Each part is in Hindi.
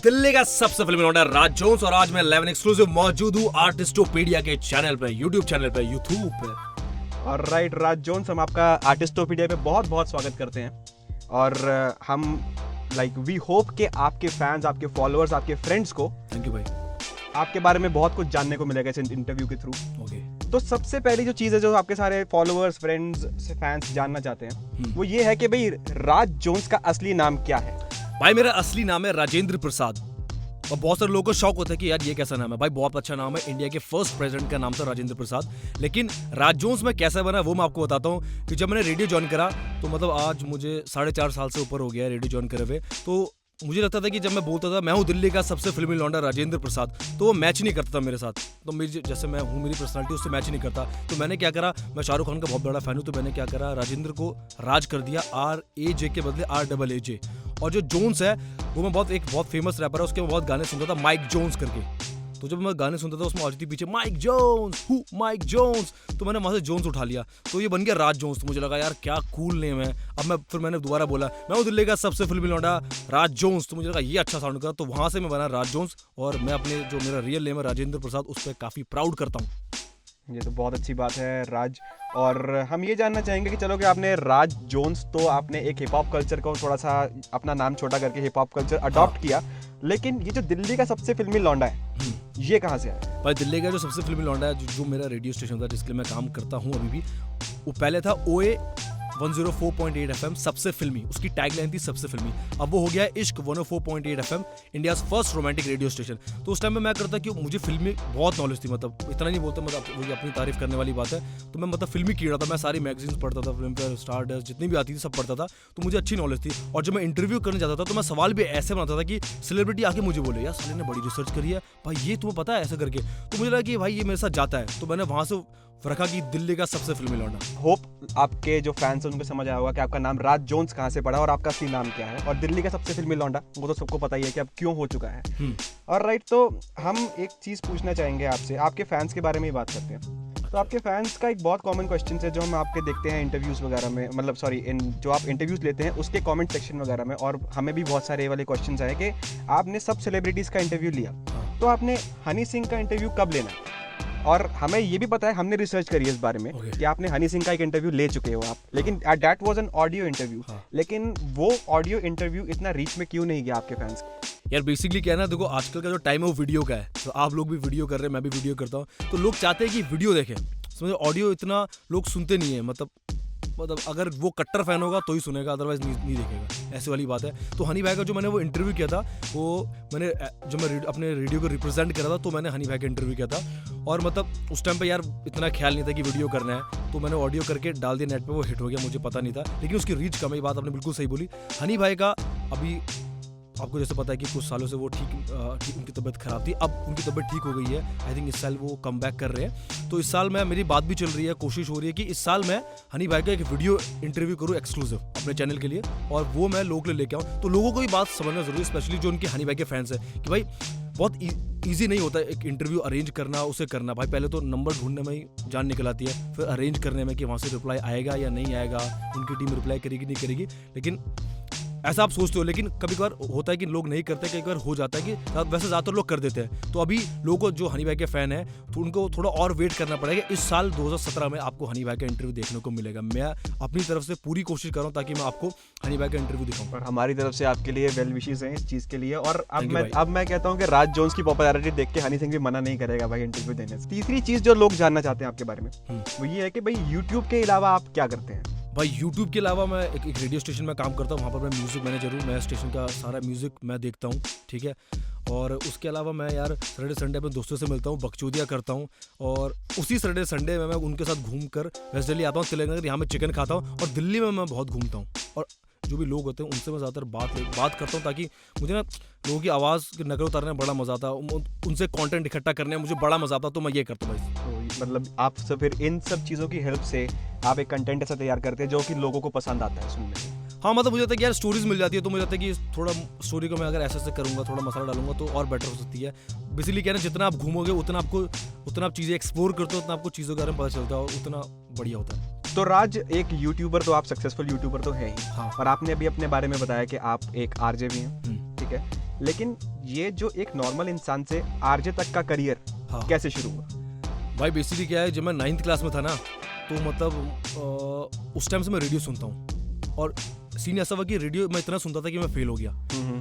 दिल्ली का सबसे फिल्मी लौंडा राज जोन्स और आज मैं 11 एक्सक्लूसिव मौजूद हूँ आर्टिस्टोपीडिया के चैनल पे, यूट्यूब चैनल पे, यूट्यूब पे। और राइट राज जोन्स, हम आपका आर्टिस्टोपीडिया पे बहुत बहुत स्वागत करते हैं। और हम वी होप कि आपके फैंस, आपके फॉलोअर्स, आपके फ्रेंड्स को थैंक यू भाई, आपके बारे में बहुत कुछ जानने को मिलेगा इस इंटरव्यू के थ्रू। ओके। तो सबसे पहली जो चीज़ है जो आपके सारे फॉलोअर्स, फ्रेंड्स से फैंस जानना चाहते हैं वो ये है कि भाई राज जोन्स का असली नाम क्या है। भाई मेरा असली नाम है राजेंद्र प्रसाद और बहुत सारे लोगों को शौक होता है कि यार ये कैसा नाम है। भाई बहुत अच्छा नाम है, इंडिया के फर्स्ट प्रेसिडेंट का नाम था राजेंद्र प्रसाद। लेकिन राज जोन्स में कैसा बना वो मैं आपको बताता हूँ कि जब मैंने रेडियो ज्वाइन करा तो मतलब आज मुझे 4.5 साल से ऊपर हो गया है रेडियो ज्वाइन करे हुए। तो मुझे लगता था कि जब मैं बोलता था मैं हूँ दिल्ली का सबसे फिल्मी लौंडा राजेंद्र प्रसाद, तो वो मैच नहीं करता था मेरे साथ। तो मेरी जैसे मैं हूँ, मेरी पर्सनालिटी उससे मैच नहीं करता। तो मैंने क्या करा, मैं शाहरुख खान का बहुत बड़ा फैन हूँ, तो मैंने क्या करा, राजेंद्र को राज कर दिया, RAJ के बदले RAAJ। और जो जोन्स है वो मैं बहुत फेमस रैपर है, उसके मैं बहुत गाने सुनता था, माइक जोन्स करके। तो जब मैं गाने सुनता था उसमें आती थी पीछे Mike Jones, who Mike Jones, तो मैंने वहाँ से जोन्स उठा लिया, तो ये बन गया राज जोन्स। तो मुझे लगा यार क्या कूल नेम है। फिर मैंने दोबारा बोला मैं हूँ दिल्ली का सबसे फिल्मी लौंडा राज जोन्स, तो मुझे लगा ये अच्छा साउंड करा, तो वहाँ से मैं बना राज जोन्स। और मैं अपने जो मेरा रियल नेम है राजेंद्र प्रसाद, उस पर काफ़ी प्राउड करता हूँ। ये तो बहुत अच्छी बात है राज। और हम ये जानना चाहेंगे कि चलो कि आपने राज जोन्स, तो आपने एक हिप हॉप कल्चर को थोड़ा सा अपना नाम छोटा करके हिप हॉप कल्चर अडॉप्ट किया, लेकिन ये जो दिल्ली का सबसे फिल्मी लौंडा है ये कहाँ से आया? भाई दिल्ली का जो सबसे फिल्मी लौंडा है, जो मेरा रेडियो स्टेशन था जिसके लिए मैं काम करता हूँ अभी भी, वो पहले था OA 104.8 FM सबसे फिल्मी, उसकी टैगलाइन थी सबसे फिल्मी। अब वो हो गया है इश्क 104.8 FM, India's first romantic radio station. तो उस टाइम में मैं करता कि मुझे फिल्मी बहुत नॉलेज थी, मतलब इतना नहीं बोलता, मतलब वही अपनी तारीफ करने वाली बात है। तो मैं मतलब फिल्मी कीड़ा था, मैं सारी मैगजीन्स पढ़ता था, फिल्म पर स्टारडस्ट जितनी भी आती थी सब पढ़ता था, तो मुझे अच्छी नॉलेज थी। और जब मैं इंटरव्यू करने जाता था तो मैं सवाल भी ऐसे बनाता था कि सेलिब्रिटी आके मुझे बोले यार साले ने बड़ी रिसर्च करी है भाई, ये तुम्हें पता है ऐसा करके। तो मुझे लगा कि भाई ये मेरे साथ जाता है, तो मैंने वहाँ से रखा कि दिल्ली का सबसे फिल्मी लौंडा। होप आपके जो फैंस हैं उनको समझ आया होगा कि आपका नाम राज जोन्स कहाँ से पड़ा और आपका असली नाम क्या है। और दिल्ली का सबसे फिल्मी लौंडा वो तो सबको पता ही है कि अब क्यों हो चुका है। और राइट, तो हम एक चीज़ पूछना चाहेंगे आपसे, आपके फैंस के बारे में ही बात करते हैं। तो आपके फैंस का एक बहुत कॉमन क्वेश्चन है जो हम आपके देखते हैं इंटरव्यूज़ वगैरह में, मतलब जो आप इंटरव्यूज़ लेते हैं उसके कमेंट सेक्शन वगैरह में, और हमें भी बहुत सारे वाले क्वेश्चन आए कि आपने सब सेलिब्रिटीज़ का इंटरव्यू लिया, तो आपने हनी सिंह का इंटरव्यू कब लेना है? और हमें ये भी पता है, हमने रिसर्च करी है इस बारे में कि आपने हनी सिंह का एक इंटरव्यू ले चुके हो आप, लेकिन that was an audio interview. लेकिन वो ऑडियो इंटरव्यू इतना रीच में क्यों नहीं गया आपके फैंस के? यार बेसिकली क्या है ना, देखो आजकल का जो टाइम है वो वीडियो का है, तो आप लोग भी वीडियो कर रहे हैं, मैं भी वीडियो करता हूँ, तो लोग चाहते हैं कि वीडियो देखें, समझो ऑडियो इतना लोग सुनते नहीं है। मतलब अगर वो कट्टर फैन होगा तो ही सुनेगा, अदरवाइज नहीं देखेगा, ऐसी वाली बात है। तो हनी भाई का जो मैंने वो इंटरव्यू किया था, वो मैंने जो मैं अपने रेडियो को रिप्रेजेंट करा था, तो मैंने हनी भाई का इंटरव्यू किया था। और मतलब उस टाइम पे यार इतना ख्याल नहीं था कि वीडियो करना है, तो मैंने ऑडियो करके डाल दिया नेट पे, वो हिट हो गया, मुझे पता नहीं था, लेकिन उसकी रीच कम है। बात आपने बिल्कुल सही बोली। हनी भाई का अभी आपको जैसे पता है कि कुछ सालों से वो ठीक उनकी तबीयत खराब थी, अब उनकी तबीयत ठीक हो गई है। आई थिंक इस साल वो कम बैक कर रहे हैं, तो इस साल मेरी बात भी चल रही है, कोशिश हो रही है कि इस साल मैं हनी भाई का एक वीडियो इंटरव्यू करूँ एक्सक्लूसिव अपने चैनल के लिए, और वो मैं लोगों के लिए लेके आऊँ। तो लोगों को भी बात समझना जरूरी है, स्पेशली जो उनके हनी भाई के फैंस हैं, कि भाई बहुत ईजी नहीं होता एक इंटरव्यू अरेंज करना, उसे करना। भाई पहले तो नंबर ढूंढने में ही जान निकल आती है, फिर अरेंज करने में कि वहाँ से रिप्लाई आएगा या नहीं आएगा, उनकी टीम रिप्लाई करेगी नहीं करेगी। लेकिन ऐसा आप सोचते हो, लेकिन कभी कभार होता है कि लोग नहीं करते, कई बार हो जाता है कि वैसे ज़्यादातर लोग कर देते हैं। तो अभी लोगों को जो हनी भाई के फ़ैन है तो उनको थोड़ा और वेट करना पड़ेगा। इस साल 2017 में आपको हनी भाई का इंटरव्यू देखने को मिलेगा। मैं अपनी तरफ से पूरी कोशिश कर रहा हूँ ताकि मैं आपको हनी भाई का इंटरव्यू दिखाऊँ, और हमारी तरफ से आपके लिए वेल विशेस हैं इस चीज़ के लिए। और अब मैं कहता हूँ कि राज जोन्स की पॉपुलैरिटी देख के हनी सिंह भी मना नहीं करेगा भाई इंटरव्यू देने से। तीसरी चीज़ जो लोग जानना चाहते हैं आपके बारे में वो ये है कि भाई यूट्यूब के अलावा आप क्या करते हैं? भाई यूट्यूब के अलावा मैं एक रेडियो स्टेशन में काम करता हूँ, वहाँ पर मैं म्यूज़िक मैनेजर हूँ। मैं स्टेशन का सारा म्यूज़िक मैं देखता हूँ, ठीक है। और उसके अलावा मैं यार सैटरडे संडे अपने दोस्तों से मिलता हूँ, बकचोदियाँ करता हूँ, और उसी सैटरडे संडे में मैं उनके साथ घूम कर वेस्ट दिल्ली आता हूँ, तेलंगाना, यहाँ मैं चिकन खाता हूँ। और दिल्ली में मैं बहुत घूमता हूँ, और जो भी लोग होते हैं उनसे मैं ज़्यादातर बात करता हूँ, ताकि मुझे ना लोगों की आवाज़ की नकल उतारने में बड़ा मज़ा आता है, उनसे कंटेंट इकट्ठा करने में मुझे बड़ा मज़ा आता है, तो मैं ये करता हूँ भाई। तो मतलब आप सब फिर इन सब चीज़ों की हेल्प से आप एक कंटेंट ऐसा तैयार करते हैं जो कि लोगों को पसंद आता है सुनने में। हाँ, मतलब मुझे लगता है कि यार स्टोरीज मिल जाती है, तो मुझे लगता है कि थोड़ा स्टोरी को मैं अगर ऐसे करूँगा, थोड़ा मसाला डालूंगा तो और बेटर हो सकती है। बेसिकली क्या है ना, जितना आप घूमोगे उतना आप चीज़ें एक्सप्लोर करते हो, उतना आपको चीज़ों के बारे में पता चलता है और उतना बढ़िया होता है। तो राज, एक यूट्यूबर, तो आप सक्सेसफुल यूट्यूबर तो है ही, हाँ। और आपने अभी अपने बारे में बताया कि आप एक आरजे भी हैं, ठीक है। लेकिन ये जो एक नॉर्मल इंसान से आरजे तक का करियर हाँ कैसे शुरू हुआ? भाई बेसिकली क्या है, जब मैं 9th क्लास में था ना, तो मतलब उस टाइम से मैं रेडियो सुनता हूँ, और सीन ऐसा हुआ कि रेडियो मैं इतना सुनता था कि मैं फेल हो गया।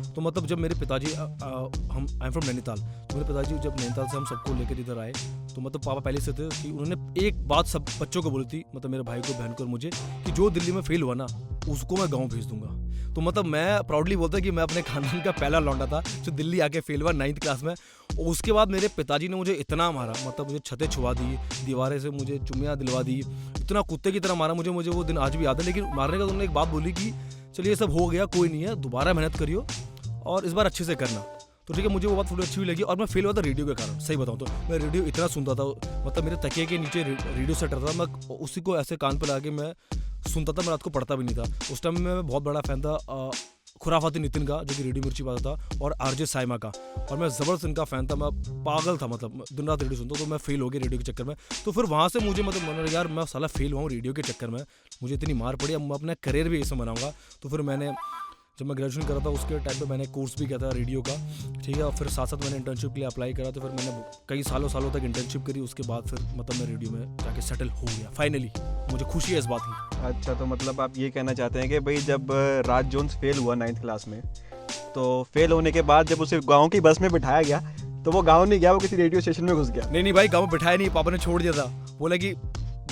तो मतलब जब मेरे पिताजी हम आई एम फ्रॉम नैनीताल, तो मेरे पिताजी जब नैनीताल से हम सबको लेकर इधर आए, तो मतलब पापा पहले से थे कि उन्होंने एक बात सब बच्चों को बोली थी, मतलब मेरे भाई को, बहन को और मुझे, कि जो दिल्ली में फेल हुआ ना उसको मैं गाँव भेज दूंगा। तो मतलब मैं प्राउडली बोलता कि मैं अपने खानदान का पहला लौंडा था जो दिल्ली आके फेल हुआ 9th क्लास में। और उसके बाद मेरे पिताजी ने मुझे इतना मारा, मतलब मुझे छतें छुआ दी, दीवारें से मुझे चुम्मियाँ दिलवा दी, इतना कुत्ते की तरह मारा मुझे वो दिन आज भी याद है। लेकिन मारने का उन्होंने एक बात बोली कि चलिए सब हो गया, कोई नहीं है, दोबारा मेहनत करियो और इस बार अच्छे से करना। तो ठीक है, मुझे वो बात थोड़ी अच्छी भी लगी। और मैं फेल हुआ था रेडियो के कारण, सही बताऊँ तो मैं रेडियो इतना सुनता था, मतलब मेरे तकिए के नीचे रेडियो सेट रहता था, मैं उसी को ऐसे कान पर लगा के मैं सुनता था, मैं रात को पढ़ता भी नहीं था। उस टाइम में मैं बहुत बड़ा फैन था खुराफाती नितिन का, जो कि रेडियो मिर्ची पाता था, और आरजे साइमा का, और मैं ज़बरदस्त इनका फ़ैन था, मैं पागल था, मतलब दिन रात रेडियो सुनता। तो मैं फेल हो गया रेडियो के चक्कर में। तो फिर वहाँ से मुझे मतलब मन यार मैं साला फेल हुआ हूँ रेडियो के चक्कर में, मुझे इतनी मार पड़ी, अब मैं अपना करियर भी ऐसे बनाऊँगा। तो फिर मैंने जब मैं ग्रेजुएशन कर रहा था उसके टाइम पे मैंने कोर्स भी किया था रेडियो का, ठीक है, और फिर साथ साथ मैंने इंटर्नशिप के लिए अप्लाई करा। तो फिर मैंने कई सालों तक इंटर्नशिप करी, उसके बाद फिर मतलब मैं रेडियो में जाके सेटल हो गया फाइनली। मुझे खुशी है इस बात की। अच्छा, तो मतलब आप ये कहना चाहते हैं कि भाई जब राज जोन्स फेल हुआ 9th क्लास में, तो फेल होने के बाद जब उसे गांव की बस में बिठाया गया, तो वो गांव नहीं गया, वो किसी रेडियो स्टेशन में घुस गया? नहीं भाई, गाँव में बिठाया नहीं, पापा ने छोड़ दिया था, बोला कि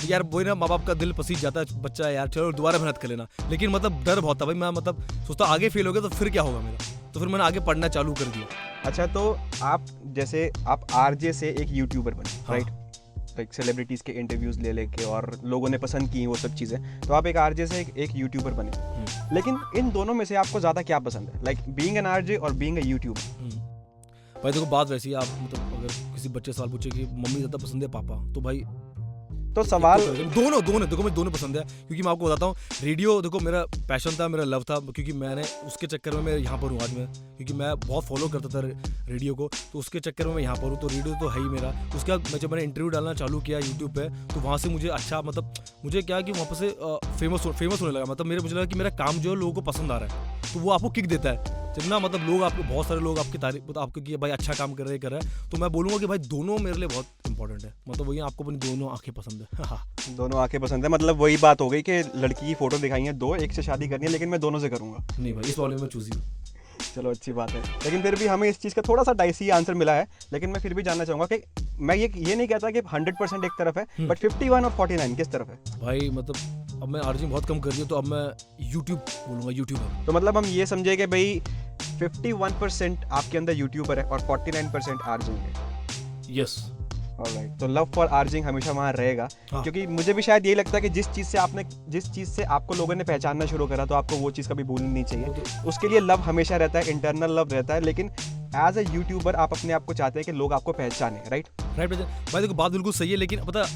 यार वही ना, माँ बाप का दिल पसीज जाता है, बच्चा है यार, चलो दोबारा मेहनत कर लेना। लेकिन मतलब डर बहुत था भाई, मैं मतलब सोचता आगे फेल हो गया तो फिर क्या होगा मेरा, तो फिर मैंने आगे पढ़ना चालू कर दिया। अच्छा, तो आप जैसे आप आरजे से एक यूट्यूबर बने, हाँ। राइट? लाइक सेलिब्रिटीज़ के इंटरव्यूज़ ले लेके और लोगों ने पसंद की वो सब चीज़ें, तो आप एक आरजे से एक यूट्यूबर बने। लेकिन इन दोनों में से आपको ज़्यादा क्या पसंद है, लाइक बीइंग एन आरजे और बीइंग अ यूट्यूबर? भाई देखो बात वैसी है, आप मतलब अगर किसी बच्चे सवाल पूछे कि मम्मी ज़्यादा पसंद है पापा, तो भाई तो सवाल दोनों देखो, मैं दोनों पसंद है, क्योंकि मैं आपको बताता हूँ, रेडियो देखो मेरा पैशन था, मेरा लव था, क्योंकि मैंने उसके चक्कर में मैं यहाँ पर हूँ आज में, क्योंकि मैं बहुत फॉलो करता था रेडियो को, तो उसके चक्कर में मैं यहाँ पर हूँ। तो रेडियो तो है ही मेरा। उसके बाद जब मैंने इंटरव्यू डालना चालू किया यूट्यूब पे, तो वहाँ से मुझे अच्छा, मतलब मुझे क्या कि वहाँ पर से फेमस होने लगा, मतलब मुझे लगा कि मेरा काम जो है लोगों को पसंद आ रहा है, तो वो आपको किक देता है जब ना, मतलब लोग आपको, बहुत सारे लोग आपकी तारीफ, मतलब आपको कि भाई अच्छा काम कर रहे हैं। तो मैं बोलूँगा कि भाई दोनों मेरे लिए बहुत इंपॉर्टेंट है, मतलब वही आपको अपनी दोनों आंखें पसंद है। दोनों आंखें पसंद है, मतलब वही बात हो गई कि लड़की की फोटो दिखाई है दो, एक से शादी करनी है, लेकिन मैं दोनों से करूंगा। नहीं भाई, इस वाले में चूजी। चलो अच्छी बात है, लेकिन फिर भी हमें इस चीज़ का थोड़ा सा डाइसी आंसर मिला है। लेकिन मैं फिर भी जानना चाहूँगा कि मैं ये नहीं कहता कि 100% एक तरफ है, बट 51 और 49 किस तरफ है? भाई मतलब अब मैं आरजे बहुत कम कर रही हूँ, तो अब मैं यूट्यूब बोलूँगा, यूट्यूबर। तो मतलब हम ये समझे कि भाई 51% आपके अंदर यूट्यूबर है और 49% आरजिंग है। यस। ऑलराइट, तो लव फॉर आर्जिंग हमेशा वहाँ रहेगा। हाँ। क्योंकि मुझे भी शायद यही लगता है कि जिस चीज़ से आपको लोगों ने पहचानना शुरू करा, तो आपको वो चीज़ कभी भूलनी नहीं चाहिए। उसके लिए लव हमेशा रहता है, इंटरनल लव रहता है, लेकिन एज अ यूट्यूबर आप अपने आप को चाहते हैं कि लोग आपको पहचाने, राइट? भाई देखो बात बिल्कुल सही है, लेकिन पता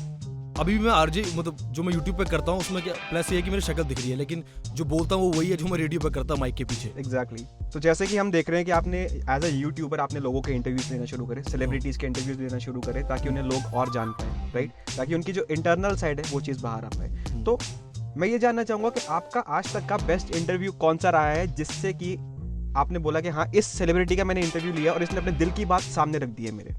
अभी भी मैं आरजे, मतलब जो मैं यूट्यूब पे करता हूँ उसमें क्या प्लस ये है कि मेरी शक्ल दिख रही है, लेकिन जो बोलता हूँ वो वही है जो मैं रेडियो पे करता हूँ माइक के पीछे। एग्जैक्टली। तो जैसे कि हम देख रहे हैं कि आपने एज अ यूट्यूबर आपने लोगों के इंटरव्यूज लेना शुरू करे, सेलिब्रिटीज़ के इंटरव्यूज लेना शुरू करे, ताकि उन्हें लोग और जान पाएँ, राइट? ताकि उनकी जो इंटरनल साइड है वो चीज़ बाहर आ पाए। तो मैं ये जानना चाहूँगा कि आपका आज तक का बेस्ट इंटरव्यू कौन सा रहा है, जिससे कि आपने बोला कि हाँ, इस सेलिब्रिटी का मैंने इंटरव्यू लिया और इसने अपने दिल की बात सामने रख दी है मेरे?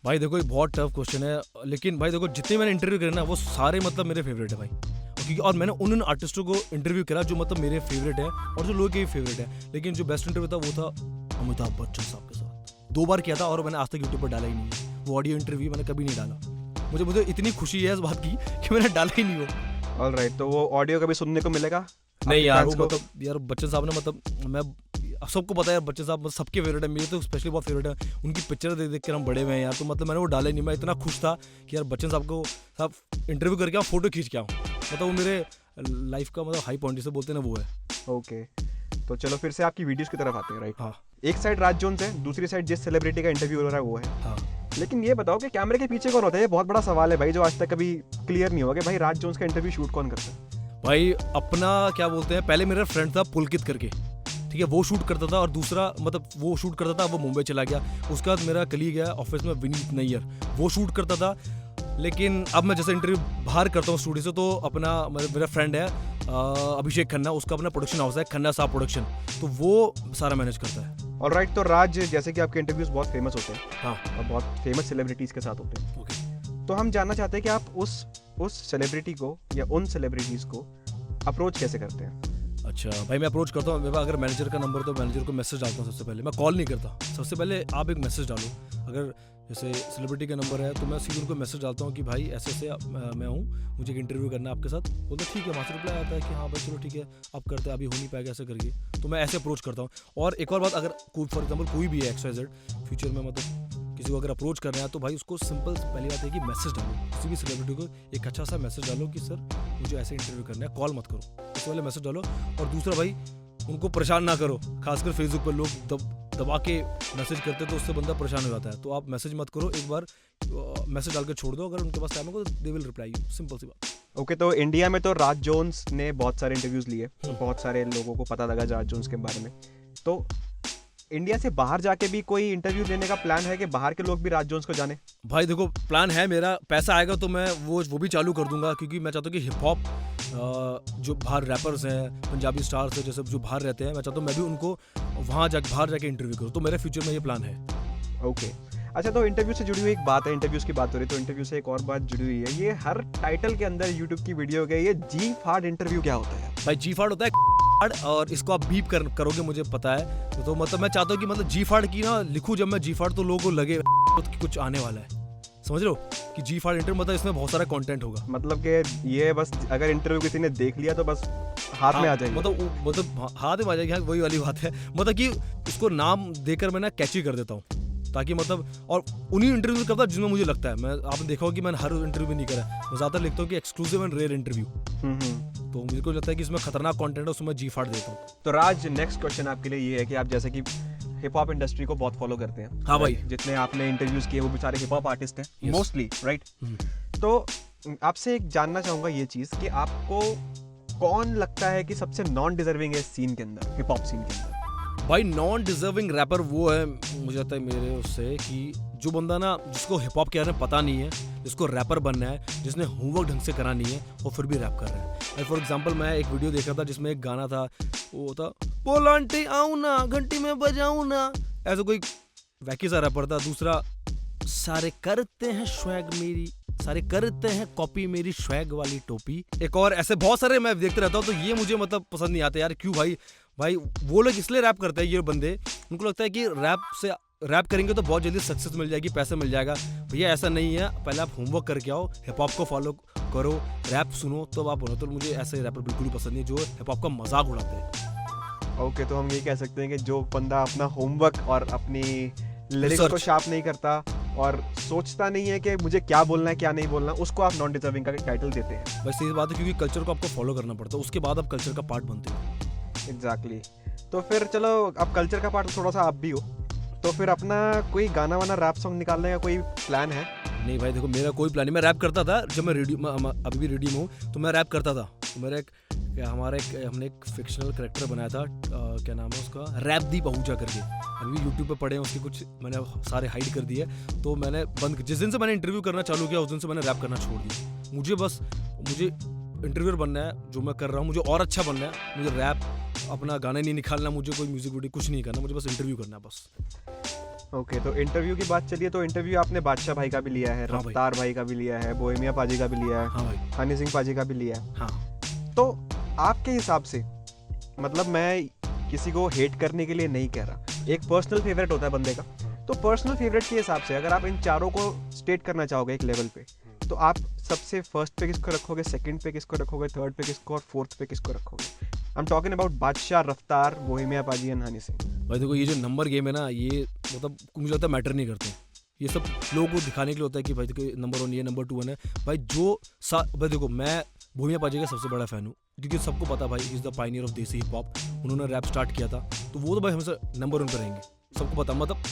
भाई देखो ये बहुत टफ क्वेश्चन है, लेकिन भाई देखो जितने मैंने इंटरव्यू करे ना वो सारे मतलब मेरे फेवरेट है भाई, क्योंकि और मैंने उन आर्टिस्टों को इंटरव्यू करा जो मतलब मेरे फेवरेट है और जो लोगों के भी फेवरेट है। लेकिन जो बेस्ट इंटरव्यू था वो था अमिताभ बच्चन साहब के साथ, 2 बार किया था और मैंने आज तक यूट्यूब पर डाला ही नहीं है वो ऑडियो इंटरव्यू, मैंने कभी नहीं डाला। मुझे इतनी खुशी है इस बात की कि मैंने डाला ही नहीं वो। ऑलराइट, तो वो ऑडियो कभी सुनने को मिलेगा? नहीं यार, वो मतलब यार बच्चन साहब ने, मतलब मैं सबको पता है यार, बच्चन साहब सबके फेवरेट है, मेरे तो स्पेशली बहुत फेवरेट है, उनकी पिक्चर देख कर हम बड़े हुए हैं यार। तो मतलब मैंने वो डाला ही नहीं, मैं इतना खुश था कि यार बच्चन साहब इंटरव्यू करके आऊँ, फोटो खींच के आऊँ, मतलब वो मेरे लाइफ का मतलब हाई पॉइंट जिसे बोलते हैं ना वो है। ओके, तो चलो फिर से आपकी वीडियोस की तरफ आते हैं, राइट? हाँ। एक साइड राज जोन्स है, दूसरी साइड जिस सेलिब्रिटी का इंटरव्यू हो रहा है वो है। हाँ। लेकिन ये बताओ कि कैमरे के पीछे कौन होता है? ये बहुत बड़ा सवाल है भाई, जो आज तक कभी क्लियर नहीं हुआ कि भाई राज जोन्स का इंटरव्यू शूट कौन करता है? भाई अपना क्या बोलते हैं, पहले मेरा फ्रेंड था पुलकित करके, ठीक है, वो शूट करता था, और दूसरा मतलब वो शूट करता था, वो मुंबई चला गया। उसके बाद मेरा कलीग है ऑफिस में विनीत नैयर, वो शूट करता था। लेकिन अब मैं जैसे इंटरव्यू बाहर करता हूँ स्टूडियो से, तो अपना मेरा फ्रेंड है अभिषेक खन्ना, उसका अपना प्रोडक्शन हाउस है खन्ना साहब प्रोडक्शन, तो वो सारा मैनेज करता है। ऑलराइट, तो राज, जैसे कि आपके इंटरव्यूज बहुत फेमस होते हैं हाँ और बहुत फेमस सेलिब्रिटीज़ के साथ होते हैं, ओके। तो हम जानना चाहते हैं कि आप उस सेलिब्रिटी को या उन सेलिब्रिटीज़ को अप्रोच कैसे करते हैं? अच्छा भाई, मैं अप्रोच करता हूँ। मेरे पास अगर मैनेजर का नंबर तो मैनेजर को मैसेज डालता हूँ सबसे पहले। मैं कॉल नहीं करता, सबसे पहले आप एक मैसेज डालो। अगर जैसे सेलिब्रिटी का नंबर है तो मैं सीधे उनको मैसेज डालता हूँ कि भाई ऐसे ऐसे मैं हूँ, मुझे एक इंटरव्यू करना है आपके साथ। बोलते ठीक है, वहाँ से रिप्लाई आता है कि हाँ भाई चलो ठीक है आप करते हैं, अभी हो नहीं पाएगा ऐसे करके। तो मैं ऐसे अप्रोच करता हूँ। और एक और बात, अगर कोई फॉर एग्जाम्पल कोई भी है XYZ फ्यूचर में, मतलब किसी को अगर अप्रोच करना है तो भाई उसको सिंपल पहली बात है कि मैसेज डालो। किसी भी सेलिब्रिटी को एक अच्छा सा मैसेज डालो कि सर मुझे ऐसे इंटरव्यू करना है, कॉल मत करो, उससे पहले मैसेज डालो। और दूसरा भाई, उनको परेशान ना करो। खासकर फेसबुक पर लोग दबा के मैसेज करते हैं तो उससे बंदा परेशान हो जाता है। तो आप मैसेज मत करो, एक बार मैसेज डाल के छोड़ दो। अगर उनके पास टाइम होगा तो they will reply you, simple सी बात। ओके, तो इंडिया में तो राज जोन्स ने बहुत सारे इंटरव्यूज लिए, बहुत सारे लोगों को पता लगा राज जोन्स के बारे में। तो इंडिया से बाहर जाके भी कोई इंटरव्यू लेने का प्लान है कि बाहर के लोग भी राज जोन्स को जाने? भाई देखो, प्लान है मेरा, पैसा आएगा तो मैं वो भी चालू कर दूंगा। क्योंकि मैं चाहता हूँ कि हिप हॉप जो बाहर रैपर्स हैं, पंजाबी स्टार्स हैं, जैसे जो बाहर रहते हैं, मैं चाहता हूँ मैं भी उनको बाहर जाके इंटरव्यू करूँ। तो मेरे फ्यूचर में ये प्लान है। ओके, अच्छा, तो इंटरव्यू से जुड़ी हुई एक बात है, इंटरव्यूज की बात हो रही है तो इंटरव्यू से एक और बात जुड़ी हुई है। ये हर टाइटल के अंदर यूट्यूब की वीडियो के ये जी फाड़ इंटरव्यू क्या होता है? भाई जी फाड़ होता है और इसको आप बीप करोगे, मुझे पता है। तो मतलब मैं चाहता हूँ कि मतलब जी फाड़ की ना लिखूँ जब मैं जी फाड़, तो लोगों को लगे कि कुछ आने वाला है। समझ लो कि जी फाड़ इंटरव्यू मतलब इसमें बहुत सारा कंटेंट होगा। मतलब कि ये बस अगर इंटरव्यू किसी ने देख लिया तो बस हाथ में आ जाएगी। मतलब हाथ में आ जाएगी, हाँ, वही वाली बात है। मतलब कि उसको नाम देकर मैं ना कैची कर देता हूँ, ताकि मतलब, और उन्हीं इंटरव्यू करता जिसमें मुझे लगता है। मैं आपने देखा होगा कि मैंने हर इंटरव्यू नहीं करा, मैं ज़्यादातर लिखता हूँ कि एक्सक्लूसिव एंड रेयर इंटरव्यू। तो मुझे को लगता है कि इसमें खतरनाक कंटेंट है, उसमें मैं जी फाड़ देता हूँ। तो राज, नेक्स्ट क्वेश्चन आपके लिए ये है कि आप जैसे कि हिप हॉप इंडस्ट्री को बहुत फॉलो करते हैं। हाँ भाई, जितने आपने इंटरव्यूज किए वो भी सारे हिप हॉप आर्टिस्ट हैं Yes. Mostly, right? तो आपसे एक जानना चाहूंगा ये चीज़ कि आपको कौन लगता है कि सबसे नॉन डिजर्विंग है इस सीन के अंदर, हिप हॉप सीन के अंदर? भाई नॉन डिजर्विंग रैपर वो है, मुझे लगता है मेरे उससे, कि जो बंदा ना, जिसको हिप हॉप के बारे में पता नहीं है, जिसको रैपर बनना है, जिसने होमवर्क ढंग से करा नहीं है, वो फिर भी रैप कर रहा है। फॉर एग्जांपल, मैं एक वीडियो देख रहा था जिसमें एक गाना था, वो था बोल आंटी आऊँ ना, घंटी में बजाऊँ ना, ऐसा कोई वैकी सा रैपर था। दूसरा, सारे करते हैं स्वैग मेरी, सारे करते हैं कॉपी मेरी स्वैग वाली टोपी। एक और ऐसे बहुत सारे मैं देखते रहता हूँ। तो ये मुझे मतलब पसंद नहीं आते यार। क्यों भाई वो लोग इसलिए रैप करते हैं, ये बंदे, उनको लगता है कि रैप करेंगे तो बहुत जल्दी सक्सेस मिल जाएगी, पैसा मिल जाएगा। भैया ऐसा नहीं है, पहले आप होमवर्क करके आओ, हिप हॉप को फॉलो करो, रैप सुनो, तो आप बोलो। तो मुझे ऐसे रैपर बिल्कुल भी पसंद नहीं जो हिप हॉप का मजाक उड़ाते हैं। ओके, तो हम ये कह सकते हैं कि जो बंदा अपना होमवर्क और अपनी लिरिक्स को शार्प नहीं करता और सोचता नहीं है कि मुझे क्या बोलना है क्या नहीं बोलना, उसको आप नॉन डिजर्विंग का टाइटल देते हैं। बस यही बात है, क्योंकि कल्चर को आपको फॉलो करना पड़ता है, उसके बाद आप कल्चर का पार्ट बनते हो। एग्जैक्टली। तो फिर चलो, अब कल्चर का पार्ट थोड़ा सा आप भी हो, तो फिर अपना कोई गाना वाना रैप सॉन्ग निकालने का कोई प्लान है? नहीं भाई देखो, मेरा कोई प्लान नहीं। मैं रैप करता था जब मैं अभी भी रेडियो में हूँ, तो मैं रैप करता था। तो मेरा हमने एक फिक्शनल कैरेक्टर बनाया था, क्या नाम है उसका, रैपदीप आहूजा करके। अभी यूट्यूब पे पड़े हैं उसके कुछ, मैंने सारे हाइड कर दिए। तो मैंने जिस दिन से मैंने इंटरव्यू करना चालू किया, उस दिन से मैंने रैप करना छोड़ दिया। मुझे इंटरव्यूअर बनना है, जो मैं कर रहा हूँ, मुझे और अच्छा बनना है। मुझे रैप अपना गाना नहीं निकालना, मुझे कोई म्यूजिक वीडियो कुछ नहीं करना, मुझे बस इंटरव्यू करना है बस। ओके, तो इंटरव्यू की बात चलिए, तो इंटरव्यू आपने बादशाह भाई का भी लिया है, हाँ रफ्तार भाई का भी लिया है, बोहेमिया पाजी का भी लिया है, हाँ भाई, हनी सिंह पाजी का भी लिया है। हाँ। तो आपके हिसाब से, मतलब मैं किसी को हेट करने के लिए नहीं कह रहा, एक पर्सनल फेवरेट होता है बंदे का, तो पर्सनल फेवरेट के हिसाब से अगर आप इन चारों को स्टेट करना चाहोगे एक लेवल पे, तो आप सबसे फर्स्ट पे किसको रखोगे, सेकंड पे किसको रखोगे, थर्ड पे किसको, और फोर्थ पे किसको रखोगे? आई एम टॉकिंग अबाउट बादशाह, रफ्तार, बोहेमिया पाजी एंड हनी सिंह। भाई देखो, ये जो नंबर गेम है ना, ये मतलब मुझे लगता है मैटर नहीं करते। ये सब लोगों को दिखाने के लिए होता है कि भाई देखो नंबर 1 ये, नंबर 2 है। भाई भाई देखो, मैं बोहेमिया पाजी का सबसे बड़ा फैन हूँ, क्योंकि सबको पता भाई इज द पायनियर ऑफ देसी हिप हॉप। उन्होंने रैप स्टार्ट किया था, तो वो तो भाई हमेशा नंबर 1 पे रहेंगे, सबको पता। मतलब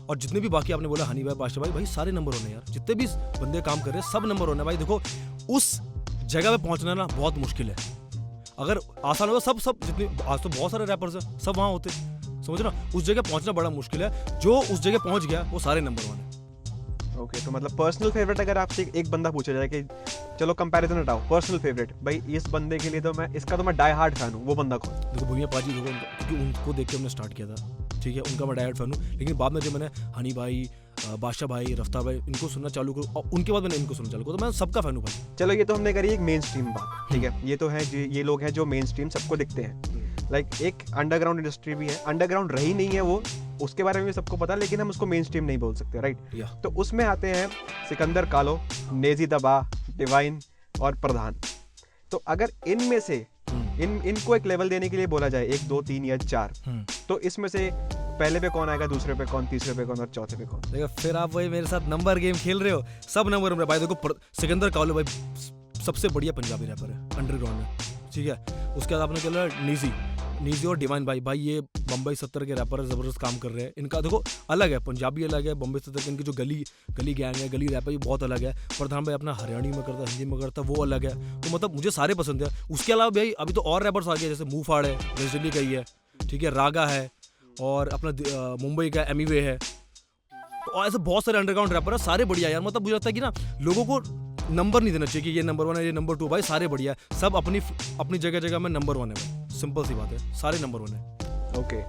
और जितने भी बाकी आपने बोला, हनी भाई, बादशाह भाई सारे नंबर 1 है यार। जितने भी बंदे काम कर रहे हैं सब नंबर 1 है भाई। देखो, उस जगह पे पहुंचना ना बहुत मुश्किल है। अगर आसान होता, सब जितने, आज तो बहुत सारे रैपर्स हैं, सब वहाँ होते। समझ ना, उस जगह पहुंचना बड़ा मुश्किल है। जो उस जगह पहुंच गया वो सारे नंबर 1 है। ओके, तो मतलब पर्सनल फेवरेट अगर आपसे एक बंदा पूछा जाए कि चलो कंपैरिजन हटाओ, पर्सनल फेवरेट भाई इस बंदे के लिए तो मैं, इसका तो मैं डाई हार्ड फैन हूँ, वो बंदा कौन? देखो बोहेमिया पाजी, देखो क्योंकि उनको देख के हमने स्टार्ट किया था, ठीक है, उनका मैं डायरेक्ट फैन हूँ। लेकिन बाद में जब मैंने हनी भाई, बादशाह भाई, रफ्तार भाई इनको सुनना चालू करूँ और उनके बाद मैंने इनको सुनना चालू करूँ, तो मैं सबका फैन हूँ भाई। चलो ये तो हमने करी एक मेन स्ट्रीम बात, ठीक है, ये तो है ये लोग हैं जो मेन स्ट्रीम सबको दिखते हैं। लाइक एक अंडरग्राउंड इंडस्ट्री भी है, अंडरग्राउंड रही नहीं है वो, उसके बारे में भी सबको पता, लेकिन हम उसको मेन स्ट्रीम नहीं बोल सकते, राइट। तो उसमें आते हैं सिकंदर कालो, नेजी दबा, डिवाइन और प्रधान। तो अगर इनमें से इनको एक लेवल देने के लिए बोला जाए 1 2 3 या 4, तो इसमें से पहले पे कौन आएगा, दूसरे पे कौन, तीसरे पे कौन और चौथे पे कौन? देखो फिर आप वही मेरे साथ नंबर गेम खेल रहे हो, सब नंबर में भाई। देखो सिकंदर कालो भाई सबसे बढ़िया पंजाबी रैपर है अंडरग्राउंड में, ठीक है। उसके बाद आपने चला नीजी और डिवाइन भाई ये बम्बई 70 के रैपर ज़बरदस्त काम कर रहे हैं। इनका देखो अलग है, पंजाबी अलग है, बम्बई 70 के इनकी जो गली गैंग है, गली रैप है, ये बहुत अलग है। प्रधान भाई अपना हरियाणी में करता है, हिंदी में करता है, वो अलग है। तो मतलब मुझे सारे पसंद है। उसके अलावा भाई अभी तो और रैपर्स आ गए, जैसे मूफाड़ है, वेस्ट दिल्ली का ही है, ठीक है, रागा है, और अपना मुंबई का एमीवे है। तो ऐसे बहुत सारे अंडरग्राउंड रैपर है, सारे बढ़िया यार। मतलब मुझे लगता है कि ना लोगों को नंबर नहीं देना चाहिए कि ये नंबर 1 है, ये नंबर 2, भाई सारे बढ़िया है, सब अपनी जगह में नंबर 1 है भाई। सिंपल सी बात है, सारे नंबर 1 है। ओके,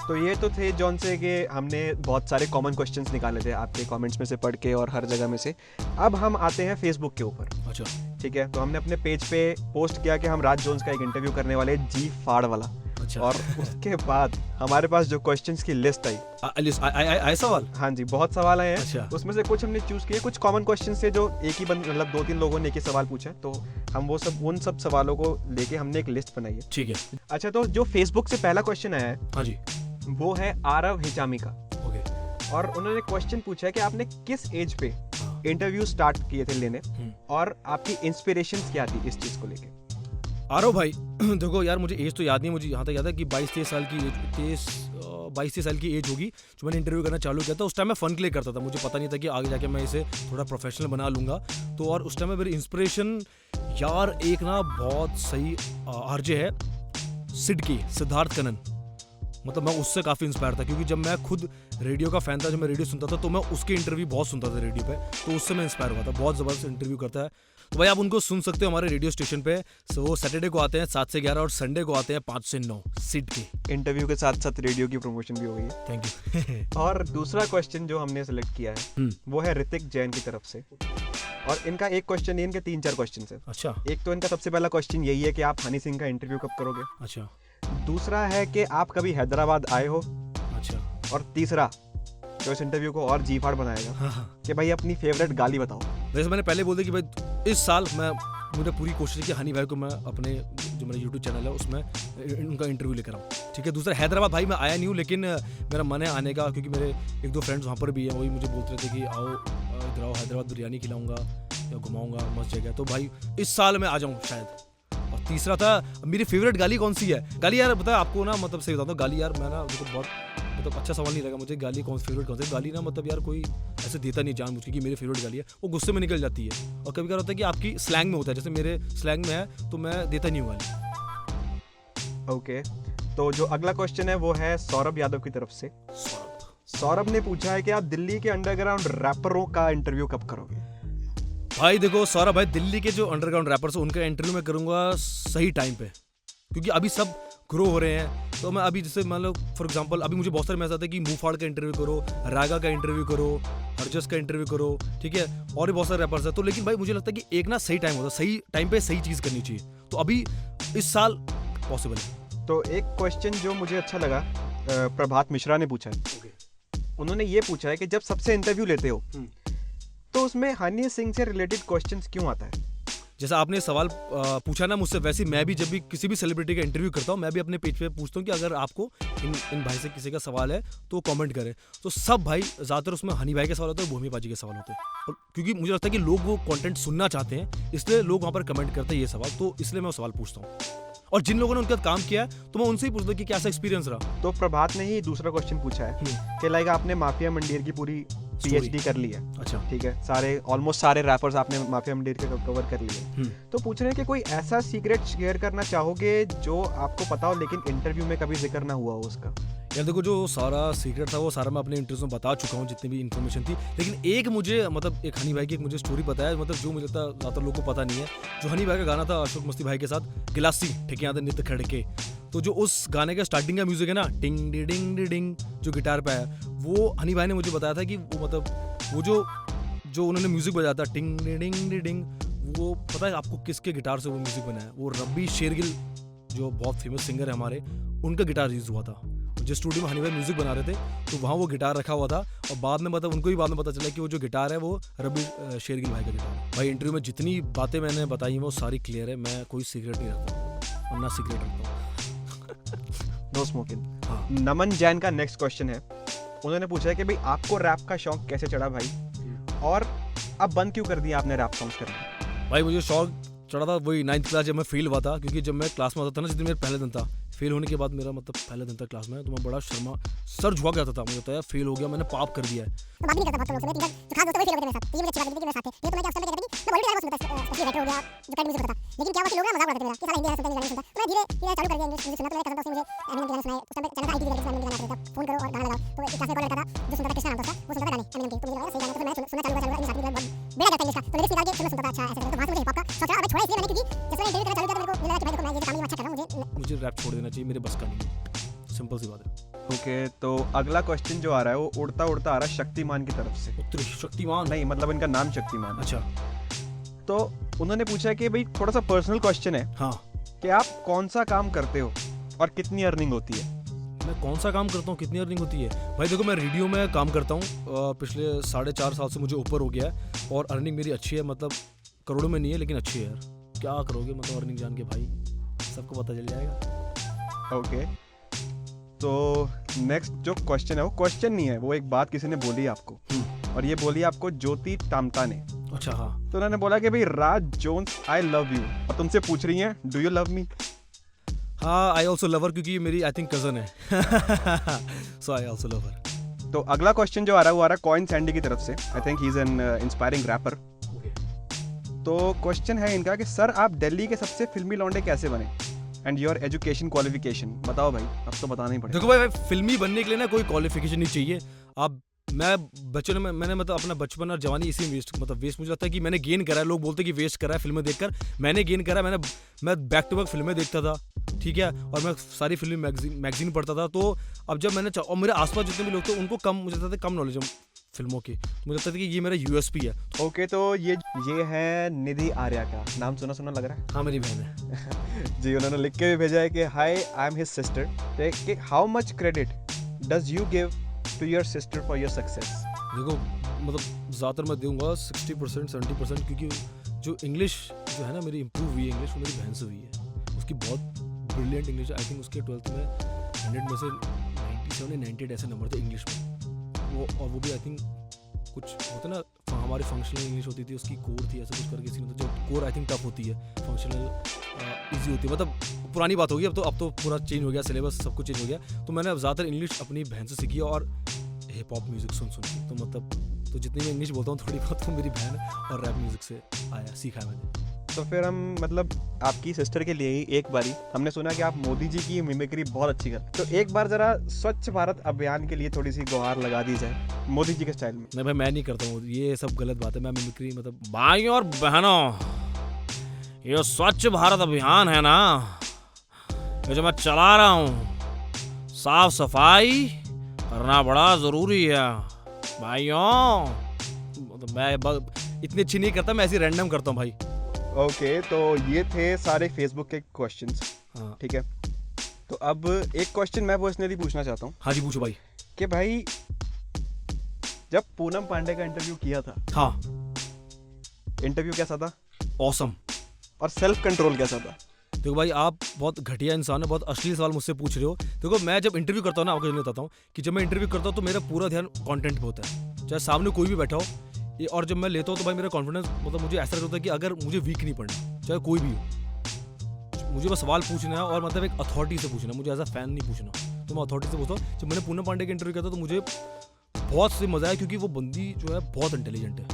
तो ये तो थे जॉन से कि हमने बहुत सारे कॉमन क्वेश्चंस निकाले थे आपके कमेंट्स में से पढ़ के और हर जगह में से। अब हम आते हैं फेसबुक के ऊपर। अच्छा, ठीक है, तो हमने अपने पेज पे पोस्ट किया कि हम राज जोन्स का एक इंटरव्यू करने वाले हैं, जी फाड़ वाला। अच्छा। और उसके बाद हमारे पास जो क्वेश्चंस की लिस्ट आई आए सवाल। हाँ जी, बहुत सवाल आए हैं। अच्छा। उसमें से कुछ हमने चूज किए, कुछ कॉमन क्वेश्चंस थे जो एक ही मतलब 2-3 लोगों ने एक ही सवाल पूछा, तो हम उन सब सवालों को लेके हमने एक लिस्ट बनाई है। ठीक है। अच्छा, तो जो फेसबुक से पहला क्वेश्चन आया है, हाँ जी, वो है आरव हिचामी का। ओके। और उन्होंने क्वेश्चन पूछा है कि आपने किस एज पे इंटरव्यू स्टार्ट किए थे लेने, और आपकी इंस्पिरेशन क्या थी इस चीज को लेके? आरो भाई देखो यार, मुझे एज तो याद नहीं, मुझे यहाँ तक याद है कि 22-23 साल की एज होगी जो मैंने इंटरव्यू करना चालू किया था। उस टाइम मैं फन के लिए करता था, मुझे पता नहीं था कि आगे जाके मैं इसे थोड़ा प्रोफेशनल बना लूँगा। तो और उस टाइम में मेरी इंस्पिरेशन यार एक ना बहुत सही आरजे है, सिद्धार्थ कनन। मतलब मैं उससे काफ़ी इंस्पायर था, क्योंकि जब मैं खुद रेडियो का फ़ैन था, जब मैं रेडियो सुनता था तो मैं उसके इंटरव्यू बहुत सुनता था रेडियो पे, तो उससे मैं इंस्पायर हुआ था। बहुत ज़बरदस्त इंटरव्यू करता है। तो भाई आप उनको सुन सकते हो हमारे रेडियो स्टेशन पे। वो सैटरडे को आते हैं 7 से 11 और संडे को आते हैं 5 से 9 सिड के। इंटरव्यू के साथ साथ रेडियो की प्रमोशन भी हो गई है। Thank you. और दूसरा क्वेश्चन जो हमने सेलेक्ट किया है वो है ऋतिक जैन की तरफ से। और इनका एक क्वेश्चन नहीं, इनके 3-4 क्वेश्चन है। अच्छा। एक तो इनका सबसे पहला क्वेश्चन यही है कि आप हनी सिंह का इंटरव्यू कब करोगे। अच्छा। दूसरा है कि आप कभी हैदराबाद आए हो। अच्छा। और तीसरा जो इस इंटरव्यू को और जी फाड़ बनाएगा कि भाई अपनी फेवरेट गाली बताओ। जैसे मैंने पहले बोल दिया कि भाई इस साल मुझे पूरी कोशिश है कि हनी भाई को मैं अपने जो मेरा यूट्यूब चैनल है उसमें उनका इंटरव्यू लेकर आऊँ। ठीक है। दूसरा हैदराबाद भाई मैं आया नहीं हूँ, लेकिन मेरा मन है आने का, क्योंकि मेरे 1-2 फ्रेंड्स वहाँ पर भी हैं, वही मुझे बोलते रहते कि आओ इधर आओ, हैदराबाद बिरयानी खिलाऊंगा या घुमाऊंगा, मस्त जगह। तो भाई इस साल मैं आ जाऊँ शायद। और तीसरा था मेरी फेवरेट गाली कौन सी है। गाली यार पता है आपको ना, मतलब सही बताता हूँ, गाली यार मैं ना मुझे बहुत मतलब अच्छा सवाल नहीं लगा मुझे। गाली कौन सी फेवरेट कौन सी गाली ना, मतलब यार कोई ऐसे देता नहीं जानबूझ के कि मेरी फेवरेट गाली है, वो गुस्से में निकल जाती है। और कभी कभी होता है कि आपकी स्लैंग में होता है, जैसे मेरे स्लैंग में है तो मैं देता नहीं हूँ गाली। ओके, तो जो अगला क्वेश्चन है वो है सौरभ यादव की तरफ से। सौरभ ने पूछा है कि आप दिल्ली के अंडरग्राउंड रैपरों का इंटरव्यू कब करोगे। भाई देखो सौरभ भाई, दिल्ली के जो अंडरग्राउंड रैपर्स हैं उनका इंटरव्यू मैं करूँगा सही टाइम पे, क्योंकि अभी सब ग्रो हो रहे हैं। तो मैं अभी जैसे मान लो फॉर एग्जांपल अभी मुझे बहुत सारे मैसेज आते हैं कि मूफाड़ का इंटरव्यू करो, रागा का इंटरव्यू करो, हरजस का इंटरव्यू करो, ठीक है, और भी बहुत सारे रैपर्स हैं। तो लेकिन भाई मुझे लगता है कि एक ना सही टाइम होता है, सही टाइम पे सही चीज़ करनी चाहिए। तो अभी इस साल पॉसिबल है। तो एक क्वेश्चन जो मुझे अच्छा लगा प्रभात मिश्रा ने पूछा है। उन्होंने ये पूछा है कि जब सबसे इंटरव्यू लेते हो तो उसमें हनी सिंह से रिलेटेड क्वेश्चंस क्यों आता है। जैसा आपने सवाल पूछा ना मुझसे, वैसे मैं भी जब भी किसी भी सेलिब्रिटी का इंटरव्यू करता हूँ, मैं भी अपने पेज पे पूछता हूँ कि अगर आपको इन भाई से किसी का सवाल है तो कमेंट करें। तो सब भाई ज़्यादातर उसमें हनी भाई के सवाल होते हैं, भूमि पाजी के सवाल होते हैं, और क्योंकि मुझे लगता है कि लोग वो कंटेंट सुनना चाहते हैं, इसलिए लोग वहाँ पर कमेंट करते हैं ये सवाल, तो इसलिए मैं वो सवाल पूछता हूँ। और जिन लोगों ने उनके साथ काम किया है तो मैं उनसे ही पूछता हूँ कि कैसा एक्सपीरियंस रहा। तो प्रभात ने ही दूसरा क्वेश्चन पूछा है कि लाइक आपने माफिया मंदिर की पूरी पीएचडी कर ली है। अच्छा, ठीक है, सारे ऑलमोस्ट सारे रैपर्स आपने माफिया मंदिर के कवर कर लिए। तो पूछ रहे हैं कि कोई ऐसा सीक्रेट शेयर करना चाहोगे जो आपको पता हो लेकिन इंटरव्यू में कभी जिक्र ना हुआ हो उसका। यार देखो, जो सारा सीक्रेट था वो सारा मैं अपने इंटरव्यू में बता चुका हूँ, जितनी भी इन्फॉर्मेशन थी। लेकिन एक मुझे मतलब एक हनी भाई की एक मुझे स्टोरी पता है, मतलब जो मुझे लगता है ज़्यादातर लोगों को पता नहीं है। जो हनी भाई का गाना था अशोक मस्ती भाई के साथ, गिलासी ठेके आते नित्य खड़के, तो जो उस गाने का स्टार्टिंग का म्यूजिक है ना, टिंग डी डिंग डी डिंग, जो गिटार पे है, वो हनी भाई ने मुझे बताया था कि वो मतलब वो जो उन्होंने म्यूजिक बजाया था टिंग डी डिंग डी डिंग, वो पता है आपको किसके गिटार से वो म्यूजिक बना है? वो रब्बी शेरगिल जो बहुत फेमस सिंगर है हमारे, उनका गिटार यूज हुआ था। जिस स्टूडियो में हनी भाई म्यूजिक बना रहे थे तो वहाँ वो गिटार रखा हुआ था, और बाद में मतलब उनको ही बाद में पता चला कि वो जो गिटार है वो रब्बी शेरगिल भाई का गिटार है। भाई इंटरव्यू में जितनी बातें मैंने बताई वो सारी क्लियर है, मैं कोई सीक्रेट नहीं रखता और ना सीक्रेट रखता हूँ। No smoking. हाँ। नमन जैन का नेक्स्ट क्वेश्चन है, उन्होंने पूछा है कि भाई आपको रैप का शौक कैसे चढ़ा भाई, और अब बंद क्यों कर दिया आपने रैप सॉन्ग्स करना? भाई मुझे शौक चढ़ा था वही 9th क्लास जब मैं फेल हुआ था, क्योंकि जब मैं क्लास में आता था ना, जिस दिन मेरा पहले दिन था, फेल होने के बाद मेरा मतलब पहले दिन था क्लास में, तो मैं बड़ा सर झुका जाता था, मुझे होता है फेल हो गया, मैंने पाप कर दिया है। तो बात नहीं करता बहुत लोगों से, मैं खास दोस्तों को फेल हो गए मेरे साथ, तो ये मुझे अच्छी बात लगी कि मेरे साथ थे। ये तो मैं क्या उस टाइम पे कहता था कि मैं वर्ल्ड में सुनता था, स्पेशली रेट्रो हो गया, जो काइंड म्यूजिक होता था, लेकिन क्या हुआ कि लोग ना मजाक उड़ाते थे मेरा कि साला हिंदी गाना सुनता है, इंग्लिश गाना सुनता है। तो मैं धीरे धीरे चालू कर दिया इंग्लिश म्यूजिक सुनना। तो मेरे कजन दोस्त ने मुझे एमिनेम के गाने सुनाए, उस टाइम पे चैनल था ITV जिसमें एमिनेम के गाने आते थे, फोन करो और गाना लगाओ। तो एक क्लास में एक और लड़का था जो सुनता था, कृष्णा नाम था उसका, वो सुनता था गाने एमिनेम के, तो मुझे लगा सही गाना, तो फिर मैंने सुनना चालू किया इंग्लिश में, बेड़ा करता इंग्लिश का, तो लिरिक्स निकाल के फिर मैं सुनता था अच्छा ऐसे। तो वहां से मुझे हिप हॉप का शौक चढ़ा। अब छोड़ा इसलिए मैंने क्योंकि जैसे मैंने इंटरव्यू करना चालू किया तो मेरे को लगा कि भाई देखो मैं ये काम ही अच्छा कर रहा हूँ, मुझे रैप छोड़ देना चाहिए, मेरे बस का नहीं है, सिंपल सी बात है। ओके, तो अगला क्वेश्चन जो आ रहा है वो उड़ता उड़ता आ रहा है शक्तिमान की तरफ से। उत्तरी शक्तिमान नहीं, मतलब इनका नाम शक्तिमान। अच्छा तो उन्होंने पूछा है कि भाई थोड़ा सा पर्सनल क्वेश्चन है हाँ, कि आप कौन सा काम करते हो और कितनी अर्निंग होती है? मैं कौन सा काम करता हूँ, कितनी अर्निंग होती है? भाई देखो मैं रेडियो में काम करता हूँ, पिछले 4.5 साल से मुझे ऊपर हो गया है, और अर्निंग मेरी अच्छी है, मतलब करोड़ों में नहीं है लेकिन अच्छी है यार। क्या करोगे मतलब अर्निंग जान के भाई, सबको पता चल जाएगा। ओके, तो नेक्स्ट जो क्वेश्चन है वो क्वेश्चन नहीं है, वो एक बात किसी ने बोली आपको, और ये बोली आपको ज्योति टामता ने। अच्छा हाँ, तो उन्होंने बोला कि भाई राज जोन्स आई लव यू, और तुमसे पूछ रही हैं डू यू लव मी? हाँ आई ऑल्सो लवर, क्योंकि ये मेरी आई थिंक कजन है। सो आई ऑल्सो लवर। तो अगला क्वेश्चन जो आ रहा है वो आ रहा है कॉइन सैंडी की तरफ से। I think he is an inspiring rapper. तो क्वेश्चन है इनका कि सर आप दिल्ली के सबसे फिल्मी लौंडे कैसे बने, एंड योर एजुकेशन क्वालिफिकेशन बताओ भाई, अब तो बताना ही पड़ेगा। देखो भाई फिल्मी बनने के लिए ना कोई क्वालिफिकेशन नहीं चाहिए। अब मैं बचपन में मैंने मतलब अपना बचपन और जवानी इसी वेस्ट मुझे लगता है कि मैंने गेन करा है। लोग बोलते हैं कि वेस्ट करा है फिल्में देखकर, मैंने गेन करा है। मैं बैक टू बैक फिल्में देखता था, ठीक है, और मैं सारी फिल्म मैगजीन पढ़ता था। तो अब जब मैंने और मेरे आसपास जितने भी लोग थे उनको मुझे लगता था कम नॉलेज है फिल्मों की, मुझे लगता था कि ये मेरा USP है। ओके, तो ये है निधि आर्या का नाम सुना लग रहा है। हाँ मेरी बहन है। जी, उन्होंने लिख के भी भेजा है कि hi I am his sister, how much credit does you give to your sister for your success? देखो मतलब ज़्यादातर मैं दूंगा 60% 70%, क्योंकि जो इंग्लिश जो है ना मेरी इंप्रूव हुई है, इंग्लिश वो मेरी बहन से हुई है। उसकी बहुत ब्रिलियंट इंग्लिश, आई थिंक उसके 12th में 100 में से 97 या 98 ऐसे नंबर थे इंग्लिश में वो, और वो भी आई थिंक कुछ होता ना हमारी फंक्शनल इंग्लिश होती थी, उसकी कोर थी, ऐसा कुछ करके सीन होता है। जो कोर आई थिंक टफ होती है, फंक्शनल इजी होती है। मतलब पुरानी बात होगी, अब तो पूरा चेंज हो गया, सिलेबस सब कुछ चेंज हो गया। तो मैंने अब ज़्यादातर इंग्लिश अपनी बहन से सीखी और हिप हॉप म्यूज़िक सुन के, तो मतलब तो जितनी मैं इंग्लिश बोलता हूँ थोड़ी बहुत, तो मेरी बहन और रैप म्यूज़िक से सीखा है मैंने। तो फिर हम मतलब आपकी सिस्टर के लिए ही एक बारी हमने सुना कि आप मोदी जी की मिमिक्री बहुत अच्छी करते, तो एक बार जरा स्वच्छ भारत अभियान के लिए थोड़ी सी गुहार लगा दी जाए मोदी जी के स्टाइल में। नहीं भाई मैं नहीं करता हूँ, ये सब गलत बात है। मैं मिमिक्री मतलब भाइयों और बहनों, ये स्वच्छ भारत अभियान है ना, ये जो मैं चला रहा हूँ, साफ सफाई करना बड़ा ज़रूरी है भाइयों। मतलब मैं इतनी अच्छी नहीं करता, मैं ऐसी रैंडम करता हूँ भाई। ओके, तो ये थे सारे फेसबुक के क्वेश्चंस, हाँ ठीक है। तो अब एक क्वेश्चन मैं पर्सनली पूछना चाहता हूँ। हाँ जी पूछो भाई। कि भाई जब पूनम पांडे का इंटरव्यू किया था, हाँ इंटरव्यू कैसा था? ऑसम। और सेल्फ कंट्रोल कैसा था? देखो भाई आप बहुत घटिया इंसान है, बहुत अश्लील सवाल मुझसे पूछ रहे हो। देखो मैं जब इंटरव्यू करता हूँ ना, आपको ये बताता हूँ कि जब मैं इंटरव्यू करता हूँ तो मेरा पूरा ध्यान कंटेंट पे होता है, चाहे सामने कोई भी बैठा हो। और जब मैं लेता हूँ तो भाई मेरा कॉन्फिडेंस मतलब मुझे ऐसा होता है कि अगर मुझे वीक नहीं पड़ना, चाहे कोई भी हो, मुझे बस सवाल पूछना है और मतलब एक अथॉरिटी से पूछना है, मुझे एज अ फैन नहीं पूछना। तो मैं अथॉरिटी से पूछता हूँ। जब मैंने पूनम पांडे का इंटरव्यू किया था तो मुझे बहुत से मजा आया, क्योंकि वो बंदी जो है बहुत इंटेलिजेंट है।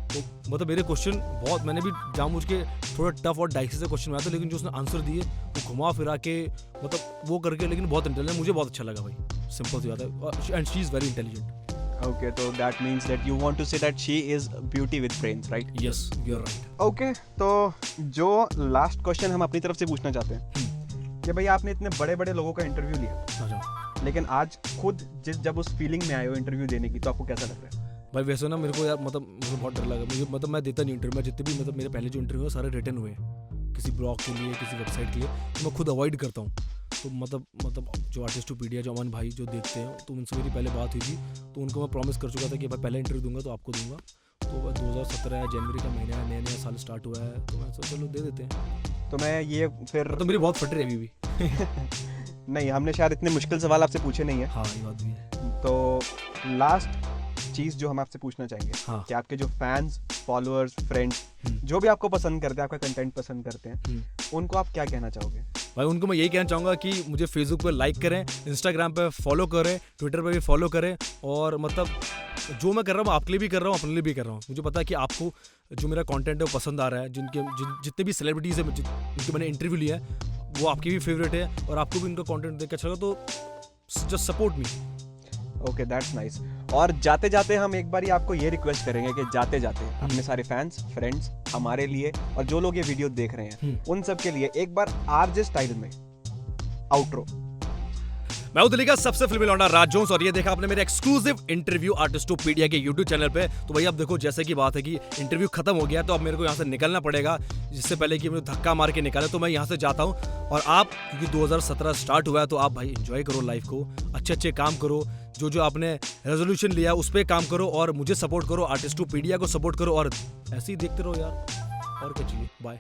तो मतलब मेरे क्वेश्चन बहुत, मैंने भी जानबूझ के थोड़ा टफ और डाइसी से क्वेश्चन आया था, लेकिन जो उसने आंसर दिए वो घुमा फिरा के मतलब वो करके, लेकिन बहुत इंटेलिजेंट, मुझे बहुत अच्छा लगा भाई। सिंपल सी बात है, and she is very intelligent. Okay, so that means that you want to say that she is beauty with brains, right? Yes, you are right. Okay, तो जो लास्ट क्वेश्चन हम अपनी तरफ से पूछना चाहते हैं कि भाई आपने इतने बड़े बड़े लोगों का इंटरव्यू लिया, अच्छा लेकिन आज खुद जब उस फीलिंग में आए हो इंटरव्यू देने की, तो आपको कैसा लग रहा है? भाई वैसे ना मेरे को यार मतलब मुझे बहुत डर लगा, मुझे मतलब मैं देता नहीं इंटरव्यू, मैं जितने भी मतलब मेरे पहले जो इंटरव्यू है सारे रिटर्न हुए किसी ब्लॉग के लिए, किसी वेबसाइट के लिए, तो मैं खुद अवॉइड करता हूँ। तो मतलब जो आर्टिस्टोपीडिया, जो अमन भाई जो देखते हैं, तो उनसे मेरी पहले बात हुई थी, तो उनको मैं प्रॉमिस कर चुका था कि भाई पहला इंटरव्यू दूंगा तो आपको दूंगा। तो 2017 जनवरी का महीना है, नया साल स्टार्ट हुआ है, तो मैं सोचा चलो दे देते हैं। तो मैं ये फिर तो मेरी बहुत फट रही है अभी भी। नहीं, हमने शायद इतने मुश्किल सवाल आपसे पूछे नहीं है, हाँ ये बात भी है। तो लास्ट चीज़ जो हम आपसे पूछना चाहेंगे, हाँ। कि आपके जो फैंस, फॉलोअर्स, फ्रेंड्स, जो भी आपको पसंद करते हैं, आपका कंटेंट पसंद करते हैं, उनको आप क्या कहना चाहोगे? भाई उनको मैं यही कहना चाहूँगा कि मुझे फेसबुक पर लाइक करें, इंस्टाग्राम पे फॉलो करें, ट्विटर पे भी फॉलो करें, और मतलब जो मैं कर रहा हूँ आपके लिए भी कर रहा हूँ, अपने लिए भी कर रहा हूँ। मुझे पता है कि आपको जो मेरा कंटेंट है वो पसंद आ रहा है, जितने भी सेलिब्रिटीज़ हैं जिनके मैंने इंटरव्यू लिया है वो आपकी भी फेवरेट है, और आपको भी उनका कंटेंट देख के अच्छा लगा, तो just support me. Okay, that's nice. और जाते जाते हम एक बारी आपको ये रिक्वेस्ट करेंगे कि जाते जाते अपने सारे फैंस, फ्रेंड्स, हमारे लिए और जो लोग ये वीडियो देख रहे हैं उन सब के लिए एक बार आरजे स्टाइल में आउट्रो। मैं हूं दिल्ली का सबसे फिल्मी लौंडा राज जोन्स, और ये देखा आपने मेरे एक्सक्लूसिव इंटरव्यू आर्टिस्टोपीडिया के यूट्यूब चैनल पे। तो भाई अब देखो, जैसे की बात है कि इंटरव्यू खत्म हो गया, तो अब मेरे को यहाँ से निकलना पड़ेगा, जिससे पहले कि मुझे धक्का मार के निकाले, तो मैं यहाँ से जाता हूँ। और आप, क्योंकि 2017 स्टार्ट हुआ है, तो आप भाई एंजॉय करो लाइफ को, अच्छे काम करो, जो आपने रेजोल्यूशन लिया उस पर काम करो, और मुझे सपोर्ट करो, आर्टिस्टोपीडिया को सपोर्ट करो, और ऐसे ही देखते रहो यार, और क्या चाहिए। बाय।